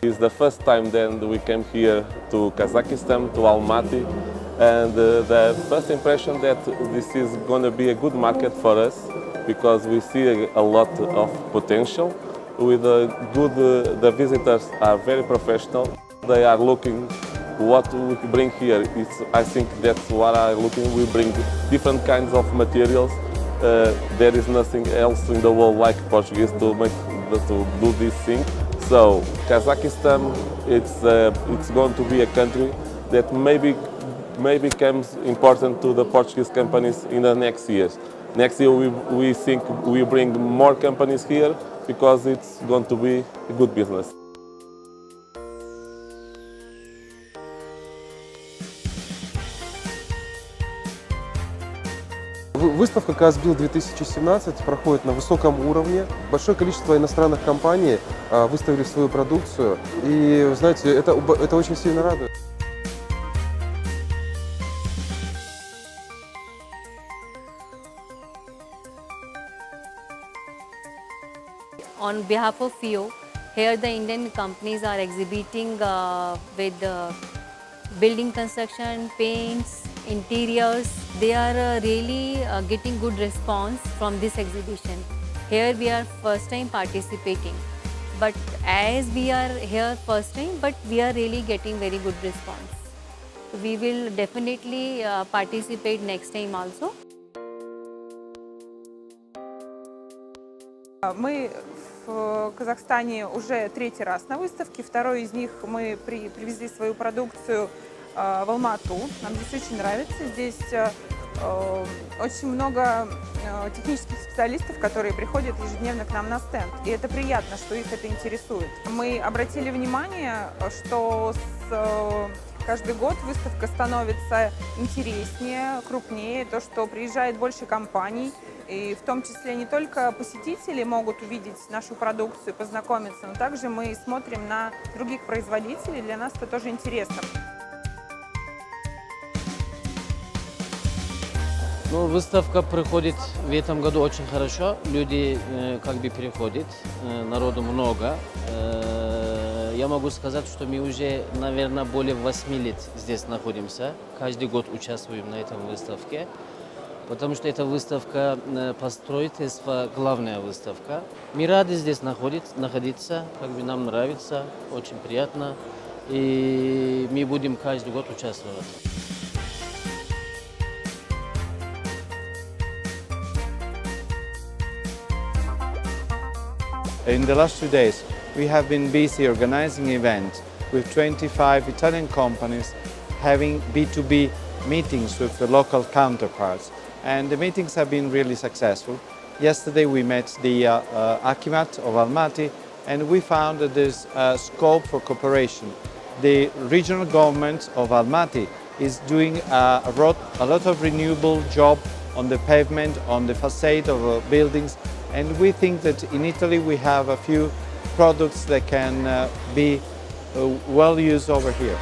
It's the first time then we came here to Kazakhstan, to Almaty, and the first impression that this is going to be a good market for us because we see a lot of potential. With the visitors are very professional. They are looking what we bring here. I think that's what I'm looking. We bring different kinds of materials. There is nothing else in the world like Portuguese to do this thing. So Kazakhstan, it's going to be a country that maybe becomes important to the Portuguese companies in the next years. Next year we think we bring more companies here because it's going to be a good business. Выставка Kazbuild 2017 проходит на высоком уровне. Большое количество иностранных компаний выставили свою продукцию. И, знаете, это очень сильно радует. On behalf of FIO, here the Indian companies are exhibiting with building construction, paints, interiors. They are really getting good response from this exhibition. Here we are first time participating, but as we are here first time, but we are really getting very good response. We will definitely participate next time also. Мы в Казахстане уже третий раз на выставке. Второй из них мы привезли свою продукцию в Алмату. Нам здесь очень нравится. Здесь очень много технических специалистов, которые приходят ежедневно к нам на стенд. И это приятно, что их это интересует. Мы обратили внимание, что каждый год выставка становится интереснее, крупнее, то, что приезжает больше компаний. И в том числе не только посетители могут увидеть нашу продукцию, познакомиться, но также мы смотрим на других производителей. Для нас это тоже интересно. Ну, выставка проходит в этом году очень хорошо. Люди как бы переходят, народу много. Я могу сказать, что мы уже, наверное, более 8 лет здесь находимся. Каждый год участвуем на этой выставке. Потому что эта выставка по строительству главная выставка. Мы рады здесь находиться, как бы нам нравится, очень приятно. И мы будем каждый год участвовать. In the last 2 days, we have been busy organizing events with 25 Italian companies having B2B meetings with the local counterparts. And the meetings have been really successful. Yesterday we met the Akimat of Almaty, and we found that there's scope for cooperation. The regional government of Almaty is doing a lot of renewable job on the pavement, on the facade of buildings, and we think that in Italy we have a few products that can be well used over here.